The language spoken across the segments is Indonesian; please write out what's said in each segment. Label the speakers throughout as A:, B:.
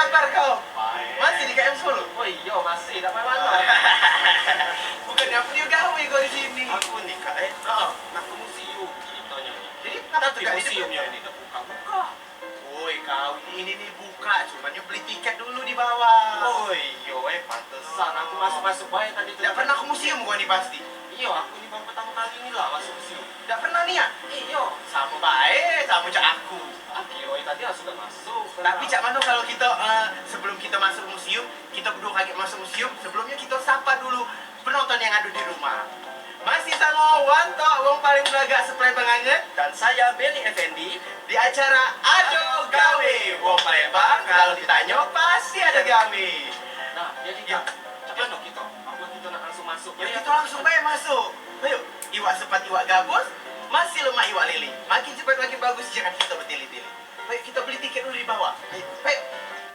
A: kabar kau?
B: Baik.
A: Masih di KM Solo?
B: Oh iya, masih. Tak main mana?
A: Bukannya apa dia gawe kau di sini?
B: Aku nih, Kak. Nak ke museum. Ceritanya nih.
A: Jadi kenapa
B: Nanti
A: tuh Kak?
B: museumnya ini tak buka-buka.
A: Woi kau, ini nih buka, cuman you beli tiket dulu di bawah.
B: Oh iya, pantesan. Aku masuk-masuk baik tadi.
A: Tidak pernah ke museum kau nih pasti?
B: Iya, aku ini baru pertama kali ini lah masuk museum.
A: Tidak pernah nih ya?
B: Iya.
A: Sama baik, sama cak aku.
B: Iya, tadi aku sudah masuk.
A: Tapi cak mana kalau kita sebelum kita masuk museum, kita berdua kaget masuk museum, sebelumnya kita sapa dulu penonton yang ada di rumah. Masih sama Wanto, wong paling belagak sepelebang anget.
B: Dan saya Benny Effendi.
A: Di acara Ado Gawe, wong Palembang kalau ditanya pasti ada gawe.
B: Nah, jadi
A: Ya.
B: Kak, apa kita? Apa kita nak langsung masuk?
A: Ya kita langsung baik masuk. Ayo, iwak sepat iwak gabus, masih lemak iwak lele. Makin cepat makin bagus jangan kita bertili-tili. Ayo kita beli tiket dulu di bawah. Ayo, ayo.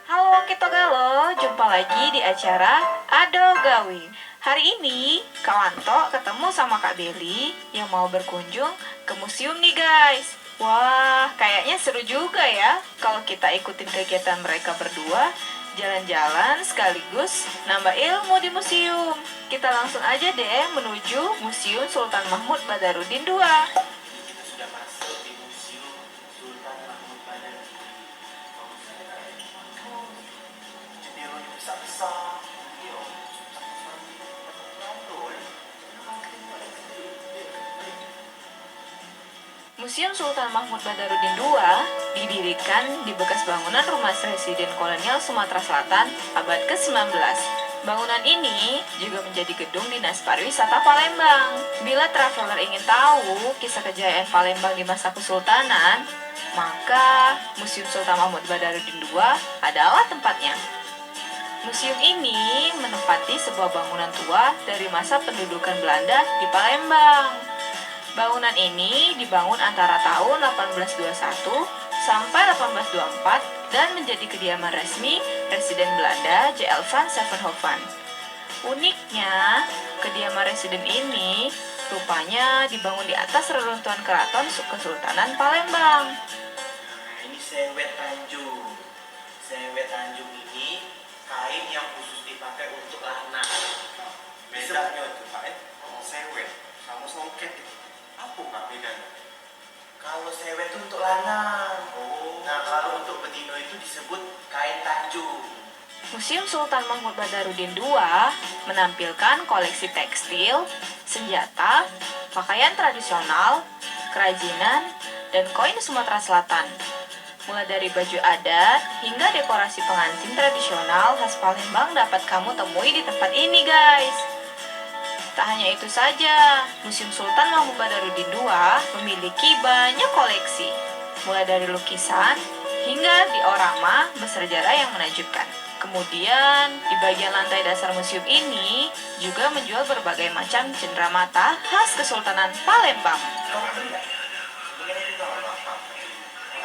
C: Halo Wong Kito Galo, jumpa lagi di acara Ado Gawe. Hari ini Kak Wanto ketemu sama Kak Beli yang mau berkunjung ke museum nih guys. Wah, kayaknya seru juga ya kalau kita ikutin kegiatan mereka berdua, jalan-jalan sekaligus nambah ilmu di museum. Kita langsung aja deh menuju Museum Sultan Mahmud Badarudin II.
A: Kita sudah masuk di museum Sultan Mahmud Badarudin. Jendelanya besar-besar. Iya.
C: Museum Sultan Mahmud Badarudin II didirikan di bekas bangunan rumah Residen Kolonial Sumatera Selatan abad ke-19. Bangunan ini juga menjadi gedung Dinas Pariwisata Palembang. Bila traveler ingin tahu kisah kejayaan Palembang di masa Kesultanan, maka Museum Sultan Mahmud Badarudin II adalah tempatnya. Museum ini menempati sebuah bangunan tua dari masa pendudukan Belanda di Palembang. Bangunan ini dibangun antara tahun 1821 sampai 1824 dan menjadi kediaman resmi Residen Belanda J.L. van Zevenhoven. Uniknya, kediaman residen ini rupanya dibangun di atas reruntuhan keraton Kesultanan Palembang.
A: Nah, ini sewet Tanjung. Sewet Tanjung ini kain yang khusus dipakai untuk lanang. Bedanya itu Pak, sewet sama songket itu. Apa Pak bedanya? Kalau sewet itu untuk lanang. Nah, kalau untuk betina itu disebut kain Tanjung.
C: Museum Sultan Mahmud Badarudin II menampilkan koleksi tekstil, senjata, pakaian tradisional, kerajinan, dan koin Sumatera Selatan. Mulai dari baju adat hingga dekorasi pengantin tradisional khas Palembang dapat kamu temui di tempat ini guys. Tak hanya itu saja, Museum Sultan Mahmud Badarudin II memiliki banyak koleksi, mulai dari lukisan hingga diorama bersejarah yang menakjubkan. Kemudian, di bagian lantai dasar museum ini juga menjual berbagai macam cenderamata khas Kesultanan Palembang.
A: Kau nggak beli nggak? Sebenarnya itu nggak apa-apa.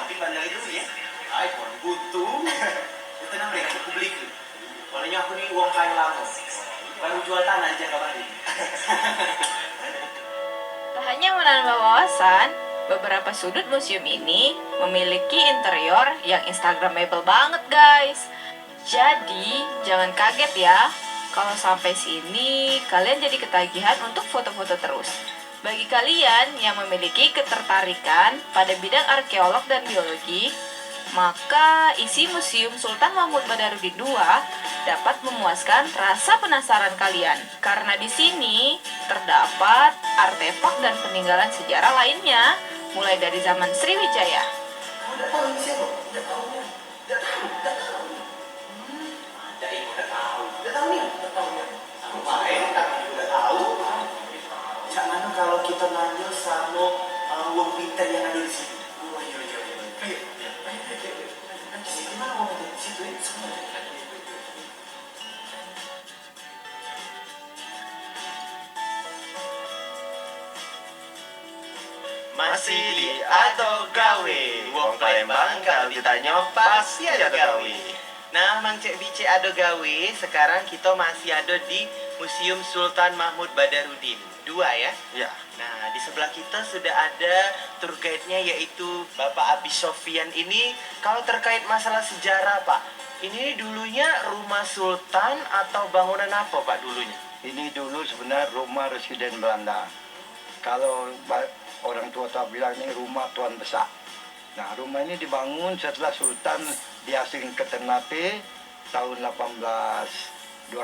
A: Tapi bandai dulu ya. Ay, kau butuh. Ya tenang deh, aku beli tuh. Soalnya aku nih uang kain lama. Baru jual tanah aja kabarnya.
C: Tak hanya menambah wawasan, beberapa sudut museum ini memiliki interior yang instagramable banget guys. Jadi, jangan kaget ya kalau sampai sini kalian jadi ketagihan untuk foto-foto terus. Bagi kalian yang memiliki ketertarikan pada bidang arkeolog dan biologi, maka isi Museum Sultan Mahmud Badarudin II dapat memuaskan rasa penasaran kalian. Karena di sini terdapat artefak dan peninggalan sejarah lainnya, mulai dari zaman Sriwijaya.
A: Kamu udah tahu ini siapa? Udah tahu ya? Udah tahu, udah tahu. Ada ini udah tahu. Udah tahu nih? Udah tahu ya? Sampai, tapi udah tahu. Cak mana kalau kita nanya sama uang pintar yang ada di sini? Oh iya, iya, iya. Ayo, ayo. Nanti sih, gimana uang pintar di situ ya? Semua. Masih di Ado Gawe, wong Palembang kalau ditanya pasti ada gawe. Nah, Mang Cek Bice Ado Gawe, sekarang kita masih ada di Museum Sultan Mahmud Badarudin II ya.
B: Ya.
A: Nah, di sebelah kita sudah ada tour guide-nya yaitu Bapak Abi Sofian ini. Kalau terkait masalah sejarah, Pak, Ini dulunya rumah sultan atau bangunan apa Pak dulunya?
D: Ini dulu sebenarnya rumah residen Belanda. Kalau orang tua bilang ini rumah Tuan Besar. Nah, rumah ini dibangun setelah Sultan diasing ke Ternate tahun 1821,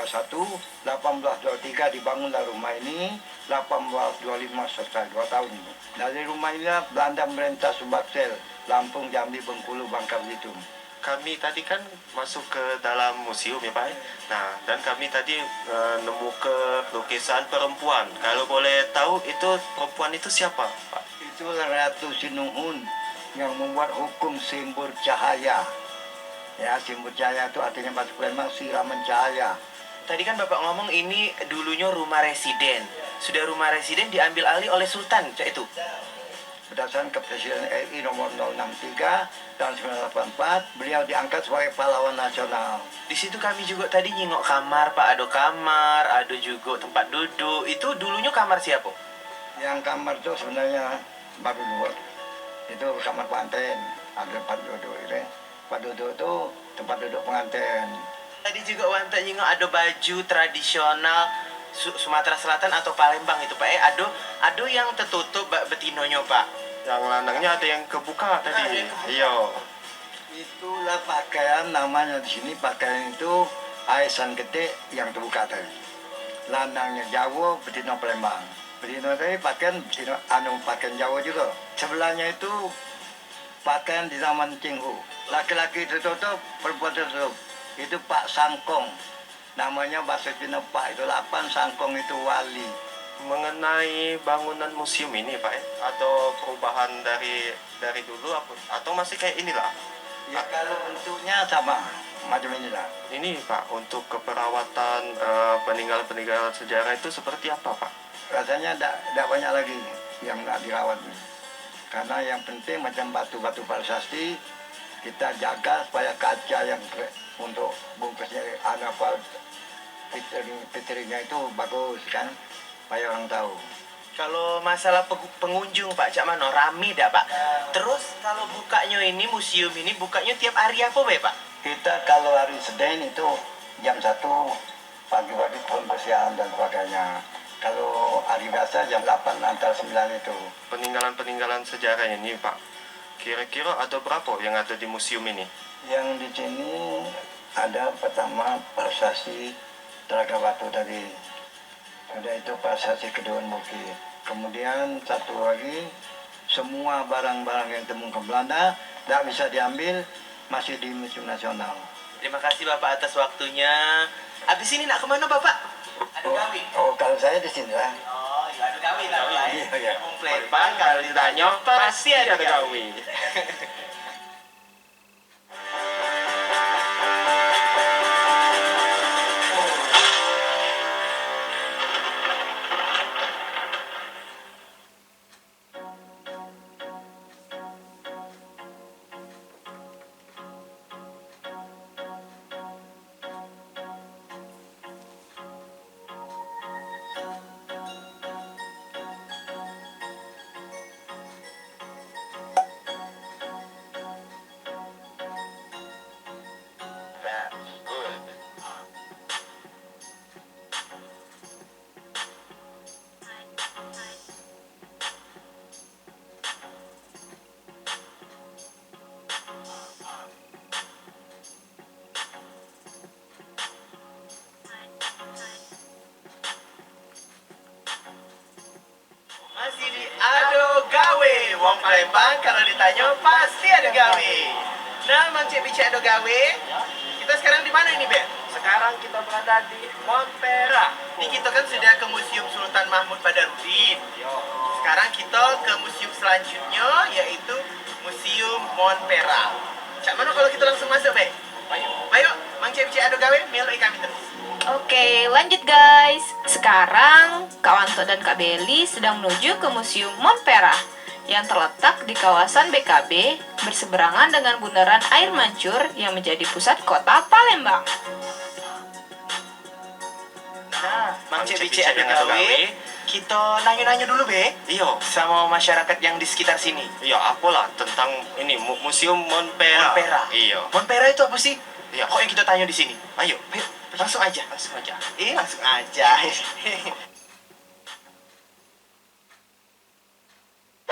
D: 1823 dibangunlah rumah ini, 1825 selesai 2 tahun ini. Dari rumah ini Belanda merentah Subaksel, Lampung, Jambi, Bengkulu, Bangka Belitung.
B: Kami tadi kan masuk ke dalam museum ya Pak. Nah, dan kami tadi nemu ke lukisan perempuan. Kalau boleh tahu itu perempuan itu siapa Pak?
D: Itulah Ratu Sinuhun yang membuat hukum simbol cahaya. Ya, simbol cahaya itu artinya bahasa Palembang siraman cahaya.
A: Tadi kan Bapak ngomong ini dulunya rumah residen. Sudah rumah residen diambil alih oleh Sultan, Cak itu.
D: Berdasarkan Kepresiden RI nomor 063 tahun 1984, beliau diangkat sebagai pahlawan nasional.
A: Di situ kami juga tadi nyingok kamar, Pak. Ada kamar, ada juga tempat duduk. Itu dulunya kamar siapa?
D: Yang kamar itu sebenarnya baru 2. Itu kamar pengantin, ada tempat duduk. Tempat duduk itu tempat duduk pengantin.
A: Tadi juga Wanta nyingok ada baju tradisional Sumatera Selatan atau Palembang itu Pak. Ada yang tertutup betinonya Pak.
B: Yang lanangnya ada yang kebuka tadi.
A: Ada yang kebuka.
B: Iya.
D: Itulah pakaian namanya di sini, pakaian itu aisan gede yang terbuka tadi. Landangnya Jawa, betina Palembang. Betina tadi pakaian betina pakaian Jawa juga. Sebelahnya itu pakaian di zaman Cinghu. Laki-laki tertutup, perempuan tertutup. Itu Pak Sangkong. Namanya bahasa Cina Pak itu 8 Sangkong itu wali.
B: Mengenai bangunan museum ini Pak, atau perubahan dari dulu atau masih kayak inilah?
D: Ya kalau bentuknya sama, macam inilah.
B: Ini Pak, untuk keperawatan peninggalan-peninggalan sejarah itu seperti apa Pak?
D: Rasanya tidak banyak lagi yang nggak dirawat. Karena yang penting macam batu-batu prasasti, kita jaga supaya kaca yang untuk bungkusnya fitrinya itu bagus kan, supaya orang tahu.
A: Kalau masalah pengunjung Pak, Cak Mano, rame dak Pak? Terus kalau bukanya ini, museum ini bukanya tiap hari apa Pak?
D: Kita kalau hari Senin itu jam 1 pagi-pagi pembersihan dan sebagainya. Kalau hari biasa jam 8 antara 9 itu.
B: Peninggalan-peninggalan sejarah ini Pak, kira-kira ada berapa yang ada di museum ini?
D: Yang di sini ada pertama prasasti Telaga Batu tadi. Sudah itu prasasti Kedua Bukit. Kemudian satu lagi, semua barang-barang yang temu ke Belanda tidak bisa diambil, masih di Museum Nasional.
A: Terima kasih Bapak atas waktunya. Habis ini nak kemana Bapak? Ada gawe.
D: Oh, kalau saya di sini lah.
A: Oh, ya ada gawe lah Pak.
D: Iya, iya.
A: Komplit Bang, kalau ditanya pasti ada gawe. Masih di Ado Gawe. Wong Palembang kalau ditanya pasti ada gawe. Nah, Mang Cek bicara Ado Gawe. Kita sekarang di mana ini, Be?
B: Sekarang kita berada di Montpera.
A: Ini kita kan sudah ke Museum Sultan Mahmud Badarudin. Sekarang kita ke museum selanjutnya, yaitu Museum Montpera. Cak mana kalau kita langsung masuk, Be? Ayo, Mang Cek bicara Ado Gawe, meloi kami terus.
C: Oke, lanjut guys. Sekarang Kak Wanto dan Kak Beli sedang menuju ke Museum Montpera yang terletak di kawasan BKB berseberangan dengan Bundaran Air Mancur yang menjadi pusat kota Palembang.
A: Nah, Mang Cek
B: Cek
A: bicara
B: bicara
A: Ado
B: Ado
A: Gawe,
B: Gawe,
A: kita nanya-nanya dulu be
B: Iya.
A: sama masyarakat yang di sekitar sini.
B: Iya, apalah tentang ini Museum Monpera.
A: Monpera.
B: Iya.
A: Monpera itu apa sih?
B: Iya.
A: Kok yang kita tanya di sini?
B: Ayo,
A: Ayo, langsung aja.
B: langsung aja.
A: Langsung aja.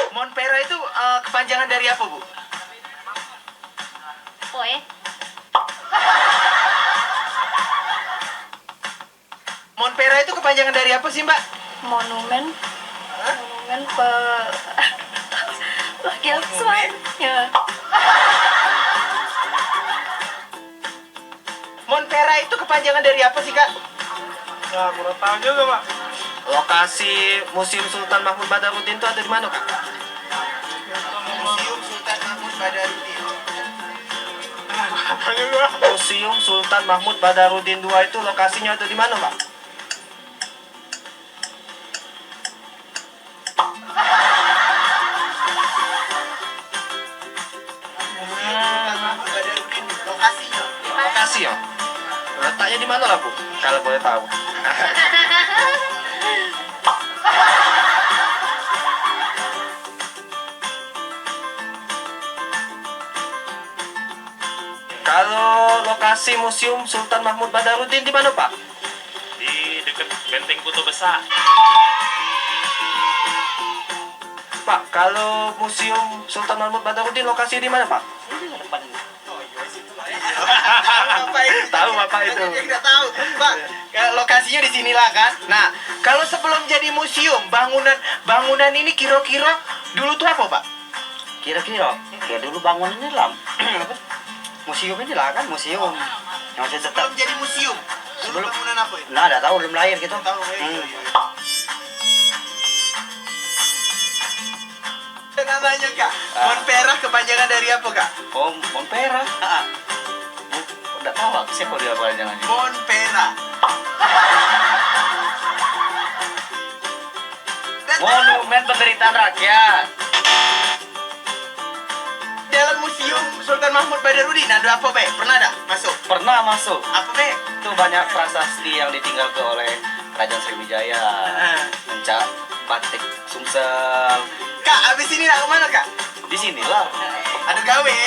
A: Monpera itu kepanjangan dari apa, Bu?
C: Poe.
A: Monpera itu kepanjangan dari apa sih, Mbak?
C: Monumen.
A: Hah?
C: Monumen laki-laki. Ya.
A: Monpera itu kepanjangan dari apa sih, Kak?
B: Ya, kurang tahu juga, Pak. Lokasi Museum Sultan Mahmud Badarudin itu ada di mana, Kak?
A: Museum Sultan Mahmud Badarudin.
B: Museum Sultan Mahmud Badarudin II itu lokasinya ada di mana, Pak?
A: Sultan Mahmud Badarudin. Lokasinya.
B: Lokasi ya? Letaknya di mana lah, Bu? Kalau boleh tahu. Kalau lokasi Museum Sultan Mahmud Badarudin di mana, Pak?
E: Di dekat Benteng Kutub Besar.
B: Pak, kalau Museum Sultan Mahmud Badarudin lokasi di mana, Pak?
A: Bapak itu.
B: Tahu Bapak itu.
A: Banyak yang nggak tahu, Pak. Lokasinya di sinilah kan. Nah, kalau sebelum jadi museum, bangunan ini kira-kira dulu tuh apa, Pak?
F: Kira-kira ya dulu bangunannya lah museum ini lah kan museum yang masih tetap
A: Sebelum jadi museum, dulu
F: Sebelum-
A: bangunan apa itu?
F: nah ada tahu belum lahir gitu
A: Tahu ya?
F: Hmm.
A: Namanya Kak, Monpera kepanjangan dari apa, Kak?
F: Oh Monpera udah tahu aku siapa dia apa jangan
A: Monpera.
F: Monumen Penderitaan Rakyat.
A: Dalam museum Sultan Mahmud Badarudin ada apa, Be? Pernah ada masuk?
F: Pernah masuk
A: Apa, Be?
F: itu banyak prasasti yang ditinggalkan oleh Kerajaan Sriwijaya mencak batik Sumsel
A: Kak, abis ini nak kemana, Kak?
F: di sinilah
A: Ada gawe?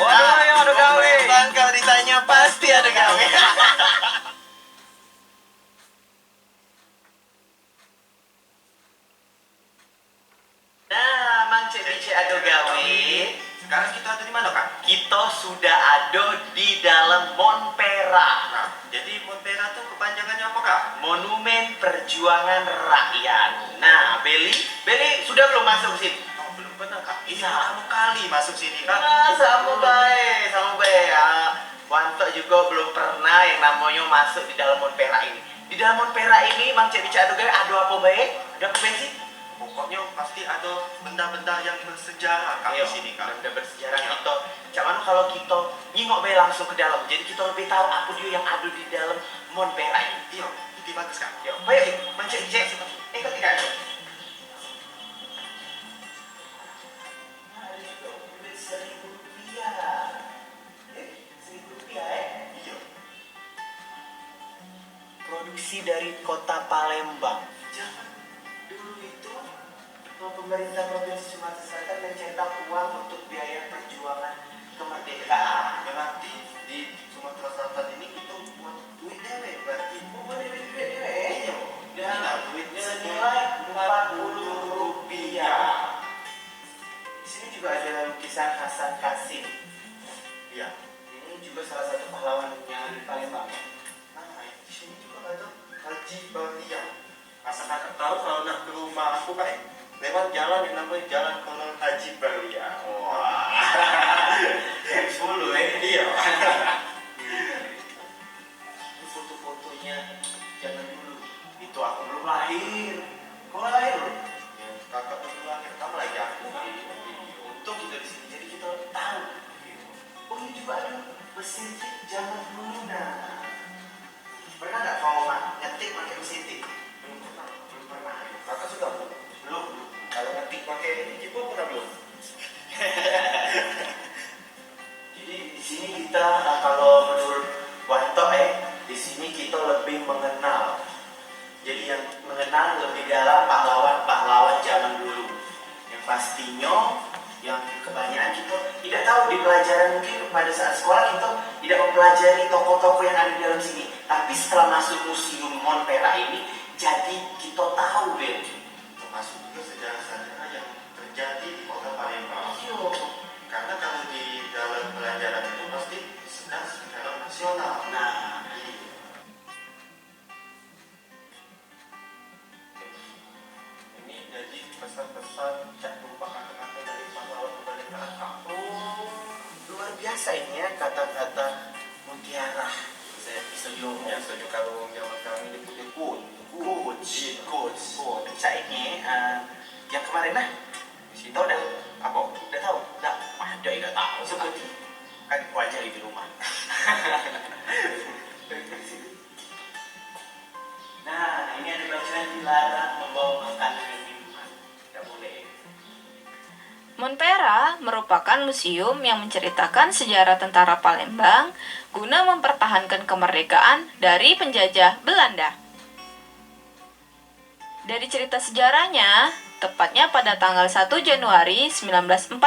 F: Oh, ada gawe.
A: Bang, kalau ditanya pasti ada gawe. Nah, Mang Cek Bice ada gawe.
B: Sekarang kita ada di mana, Kak?
A: Kita sudah ada di dalam Monpera.
B: Nah, jadi Monpera itu kepanjangannya apa, Kak?
A: Monumen Perjuangan Rakyat. Nah, Beli sudah belum masuk sini?
B: Oh, belum pernah, Kak. Ini
A: Nah.
B: pertama kali masuk sini, Kak.
A: Ah, sama baik, sama baik. Wanto juga belum pernah yang namanya masuk di dalam Monpera ini. Di dalam Monpera ini, Mang Cek Bica ada apa baik? Ada apa baik sih?
B: Pokoknya pasti ada benda-benda yang bersejarah, Kak, di sini, Kak.
A: Benda bersejarah kita. Cuman kalau kita nyingok baik langsung ke dalam, jadi kita lebih tahu apa dia yang ada di dalam Monpera ini.
B: Iya, itu bagus, Kak.
A: Yuk, baik, Mang Cek Bica, ikut tidak?
B: Iya.
A: Produksi dari kota Palembang. Zaman dulu itu pemerintah provinsi Sumatera Selatan mencetak uang untuk biaya perjuangan kemerdekaan.
B: Berarti di Sumatera Selatan ini kita buat duit dewe berarti.
A: Iya.
B: Iya.
A: Dan
B: Duitnya
A: senilai 40 rupiah. Di sini juga ada lukisan Hasan Kasim.
B: Iya.
A: Ini juga salah satu pahlawan yang di Palembang.
B: Nah, di sini juga ada Haji Baria. Asal kakak tahu kalau nak ke rumah aku, Pak, lewat jalan yang namanya Jalan Kolonel Haji Baria.
A: Wah. Sulu
B: Iya.
A: Ini foto-fotonya zaman dulu. Itu aku belum lahir. Kau lahir loh.
B: Ya, kakak belum lahir, kamu lagi aku.
A: Untung kita di sini jadi kita tahu. Oh ini juga ada mesin tik zaman dulu nah. Pernah nggak kau ngetik pakai mesin tik? Belum pernah.
B: Kakak sudah belum?
A: Belum.
B: Kalau ngetik pakai keyboard pernah belum?
A: Jadi di sini kita kalau menurut Wanto di sini kita lebih mengenal. Jadi yang mengenal lebih dalam pahlawan-pahlawan zaman dulu. Yang pastinya yang kebanyakan kita tidak tahu di pelajaran, mungkin pada saat sekolah kita tidak mempelajari tokoh-tokoh yang ada di dalam sini. Tapi setelah masuk Museum Montpera ini, jadi kita tahu Ben.
B: Termasuk juga sejarah-sejarah yang terjadi di kota Palembang. Karena kalau di dalam pelajaran itu pasti sejarah nasional.
A: Nah,
B: Ini jadi pesan-pesan cak lupa kata-kata dari pahlawan kemerdekaan aku.
A: luar biasa ini ya kata-kata mutiara.
B: Saya setuju kalau zaman kami disebut
A: Coach. Cak ini yang kemarin lah. Tahu dah? Apa? Udah tahu? Dah. Ada yang dah tahu. Seperti kan wajar di rumah. Nah, ini ada bacaan dilarang membawa makanan dan minuman. Tidak boleh.
C: Montpera merupakan museum yang menceritakan sejarah tentara Palembang guna mempertahankan kemerdekaan dari penjajah Belanda. Dari cerita sejarahnya, tepatnya pada tanggal 1 Januari 1947,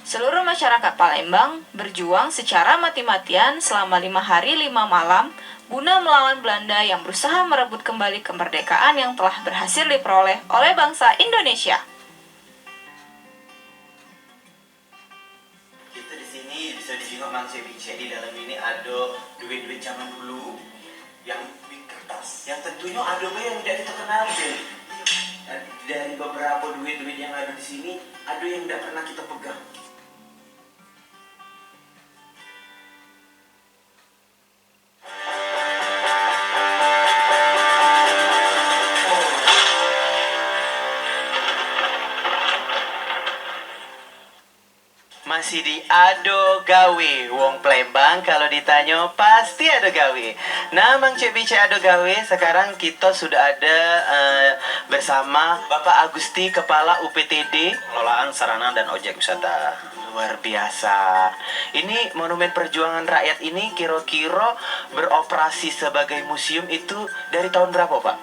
C: seluruh masyarakat Palembang berjuang secara mati-matian selama 5 hari 5 malam guna melawan Belanda yang berusaha merebut kembali kemerdekaan yang telah berhasil diperoleh oleh bangsa Indonesia.
A: Kita di sini bisa ditengok manusia bicek. Di dalam ini ada duit-duit zaman dulu yang di kertas. Yang tentunya ada yang tidak kita kenal Ben. Dari beberapa duit-duit yang ada di sini, ada yang tidak pernah kita pegang.
F: Masih di ado gawe. Wong Palembang kalau ditanya pasti ado gawe. Nah, Mang Cek Bice ado gawe. Sekarang kita sudah ada bersama Bapak Agusti, Kepala UPTD Pengelolaan Sarana dan Objek Wisata. Luar biasa. Ini Monumen Perjuangan Rakyat ini kira-kira beroperasi sebagai museum itu dari tahun berapa, Pak?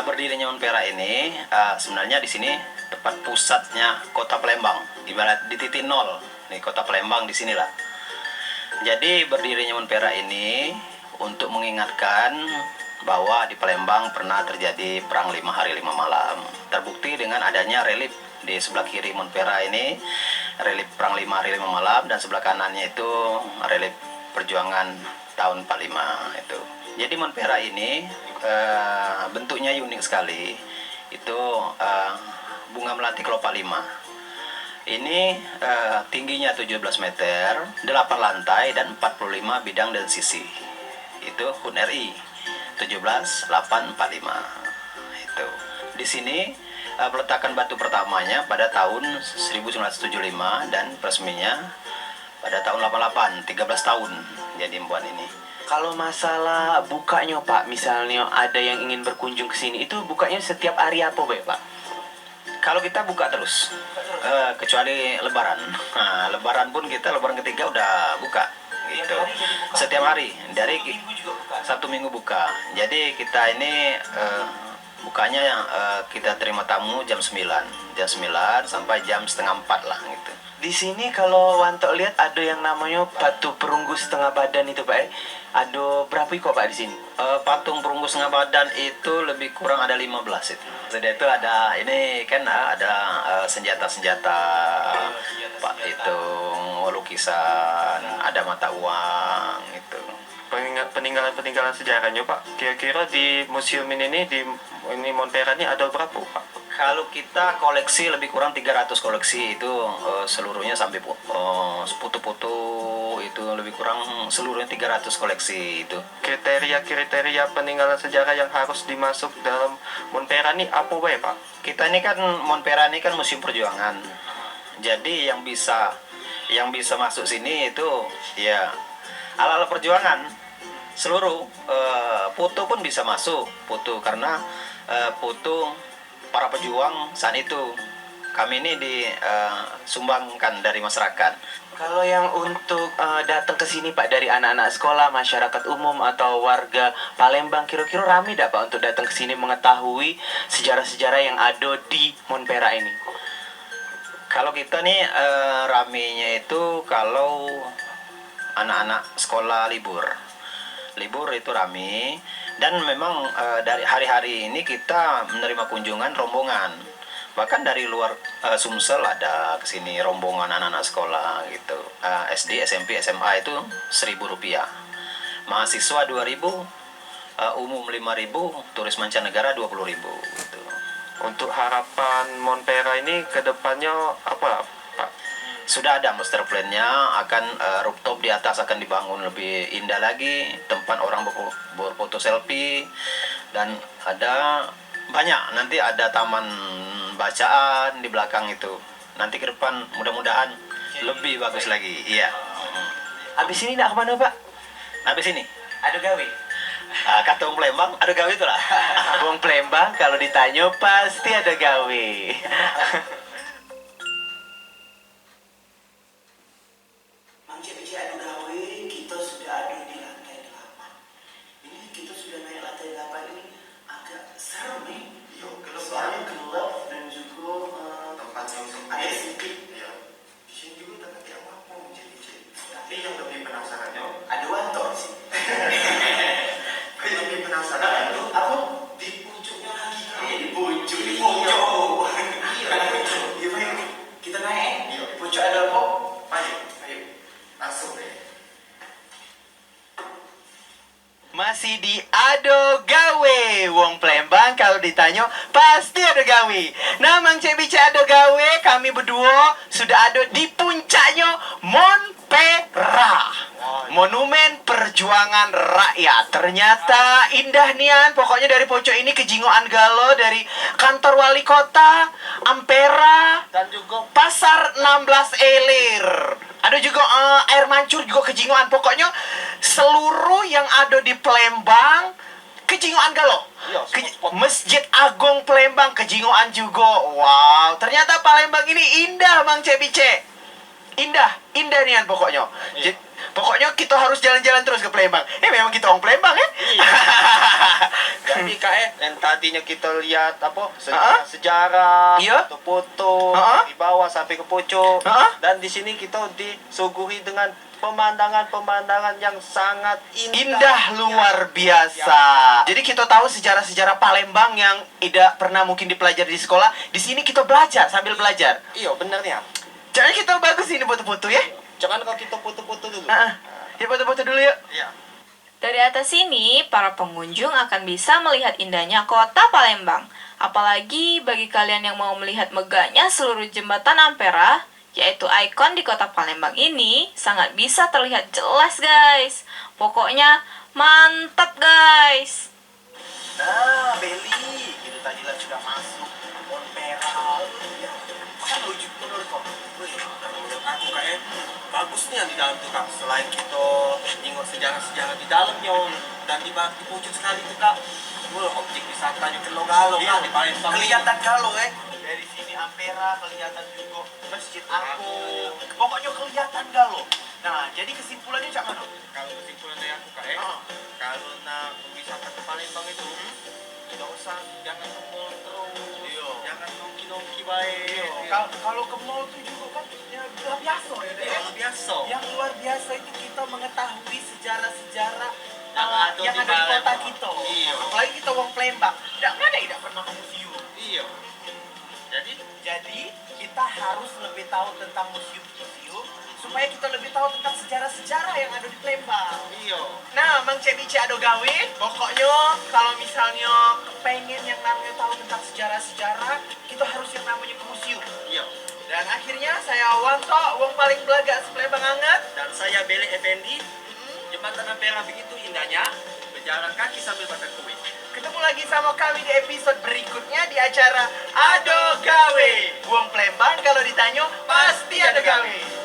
F: Berdirinya Montpera ini sebenarnya di sini tepat pusatnya Kota Palembang, ibarat di titik nol. Nih Kota Palembang di sinilah. Jadi berdirinya Montpera ini untuk mengingatkan bahwa di Palembang pernah terjadi perang 5 hari 5 malam. Terbukti dengan adanya relief di sebelah kiri Montpera ini, relief perang 5 hari 5 malam, dan sebelah kanannya itu relief perjuangan tahun 45 itu. Jadi Montpera ini bentuknya unik sekali. Itu bunga melati kelopak 5. Ini tingginya 17 meter, 8 lantai dan 45 bidang dan sisi. Itu HUN RI 17845. Itu. Di sini peletakan batu pertamanya pada tahun 1975 dan resminya pada tahun 88, 13 tahun jadi membuat ini. Kalau masalah bukanya Pak, misalnya ada yang ingin berkunjung ke sini, itu bukanya setiap hari apa Pak? Kalau kita buka terus, kecuali Lebaran. Nah, Lebaran pun kita Lebaran ketiga udah buka, gitu. Setiap hari dari Sabtu Minggu buka. Jadi kita ini bukanya kita terima tamu jam 9 sampai jam setengah 4 lah, gitu. Di sini kalau Wanto lihat ada yang namanya batu perunggu setengah badan itu Pak. Ada berapa kok Pak di sini? Patung perunggu setengah badan itu lebih kurang ada 15 itu. Jadi itu ada ini kan ada senjata-senjata Pak itu, lukisan, ada mata uang itu.
B: Peninggalan sejarahnya Pak, kira-kira di museum ini ini Montpera ini ada berapa Pak?
F: Kalau kita koleksi lebih kurang 300 koleksi itu seluruhnya sampai foto-foto itu lebih kurang seluruhnya 300 koleksi itu.
B: Kriteria peninggalan sejarah yang harus dimasuk dalam Montpera ini apa Pak?
F: Kita ini kan Montpera ini kan museum perjuangan. Jadi yang bisa masuk sini itu ya ala-ala perjuangan. Seluruh foto pun bisa masuk, foto karena foto para pejuang saat itu kami ini disumbangkan dari masyarakat. Kalau yang untuk datang ke sini Pak dari anak-anak sekolah, masyarakat umum atau warga Palembang, kira-kira ramai tidak Pak untuk datang ke sini mengetahui sejarah-sejarah yang ada di Monpera ini?
G: Kalau kita nih ramenya itu kalau anak-anak sekolah libur. Libur itu rame dan memang dari hari-hari ini kita menerima kunjungan rombongan. Bahkan dari luar Sumsel ada kesini rombongan anak-anak sekolah gitu. SD, SMP, SMA itu Rp1.000. Mahasiswa 2.000, umum 5.000, turis mancanegara 20.000 gitu.
B: Untuk harapan Monpera ini ke depannya apa, Pak?
G: Sudah ada master plan-nya, akan rooftop di atas akan dibangun lebih indah lagi, tempat orang berfoto selfie, dan ada banyak, nanti ada taman bacaan di belakang itu. Nanti ke depan mudah-mudahan lebih bagus lagi. Iya.
F: Habis ini nak kemana Pak?
G: Habis ini
F: Ada gawe?
G: kata orang Palembang ada gawe itulah.
F: Wong Palembang kalau ditanya pasti ada gawe.
A: Mang Cek ada gawe, kita sudah ada di lantai 8. Ini kita sudah naik lantai 8 ini agak serem nih. Iya, soalnya gelap dan juga tempat yang ada sedikit. Iya. Di sini juga tempat yang apa Mang Cek. Tapi yang lebih penasarannya ada wantor sih. Lebih penasaran itu apa? Di pucuknya lagi. Di pucuk. Di pucuk. Iya, pucuk. Iya, baik. Kita naik. Iya. Pucuk ada apa? Ayo, ayo. Langsung deh.
F: Masih di Ado Gawe. Wong Palembang kalau ditanya pasti ada gawe. Nah, Mang Cek bicara Ado Gawe, kami berdua sudah ada di puncaknya Monpera. Monumen Perjuangan Rakyat. Ternyata indah nian. Pokoknya dari pojok ini ke Jingoan Galo, dari kantor wali kota, Ampera,
B: Dan juga
F: Pasar 16 Elir. Ada juga air mancur juga ke Jingoan. Pokoknya seluruh yang ada di Palembang ke Jingoan Galo.
B: Iya,
F: Masjid Agung Palembang ke Jingoan juga. Wow, ternyata Palembang ini indah, Mang Cebice. Indah, indah nian pokoknya.
B: Iya.
F: Pokoknya kita harus jalan-jalan terus ke Palembang. Memang kita orang Palembang ya.
B: Jadi yang tadinya kita lihat apa sejarah,
F: Iya.
B: foto-foto
F: Ha-ha.
B: di bawah sampai ke pucuk,
F: Ha-ha.
B: dan di sini kita disuguhi dengan pemandangan-pemandangan yang sangat
F: Indah luar biasa. Jadi kita tahu sejarah-sejarah Palembang yang tidak pernah mungkin dipelajari di sekolah. Di sini kita belajar sambil belajar.
B: Iya benernya.
F: Jadi kita bagus ini foto-foto ya.
B: Jangan kalau kita foto-foto dulu.
F: Ya foto-foto dulu yuk.
B: Iya.
C: Dari atas sini, para pengunjung akan bisa melihat indahnya kota Palembang. Apalagi bagi kalian yang mau melihat megahnya seluruh jembatan Ampera, yaitu ikon di kota Palembang ini, sangat bisa terlihat jelas guys. Pokoknya mantap guys.
A: Nah, Beli, kita tadi lah sudah masuk Monpera. Kan lucu menurut kok. Wih, menurut aku kayak bagus nih yang di dalam tuh kak. Selain kita nengok sejarah-sejarah di dalamnya dan di pucuk sekali tuh kak. Wah, objek wisatanya Galo kak di Palembang. Kelihatan Galo Dari sini Ampera kelihatan juga Masjid Agung. Pokoknya kelihatan Galo. Nah, jadi kesimpulannya cak mana?
B: Kalau kesimpulan dari aku kak, kalau nak wisata ke Palembang itu tidak usah, jangan ke mall terus, jangan nongki-nongki baik.
A: Kalau ke mall tuh juga kan ya udah biasa ya deh.
B: Biasa.
A: Yang luar biasa itu kita mengetahui sejarah-sejarah
B: Yang ada
A: yang
B: di
A: ada di kota
B: Palembang.
A: kita.
B: Iya.
A: Apalagi kita orang Palembang. Tidak pernah ke museum.
B: Iya.
A: Jadi kita harus lebih tahu tentang museum-museum supaya kita lebih tahu tentang sejarah-sejarah yang ada di Palembang.
B: Iya.
A: Nah, Mang Cebice Ado Gawe, pokoknya kalau misalnya pengen yang namanya tahu tentang sejarah-sejarah, kita harus yang namanya ke museum.
B: Iya.
A: Dan akhirnya saya Wanto, wong paling belaga sepelebang hangat.
B: Dan saya Bele Effendi. Jembatan Ampera begitu indahnya, berjalan kaki sambil bakar kue.
A: Ketemu lagi sama kami di episode berikutnya di acara Ado Gawe. Wong Palembang kalau ditanya pasti ada gawe.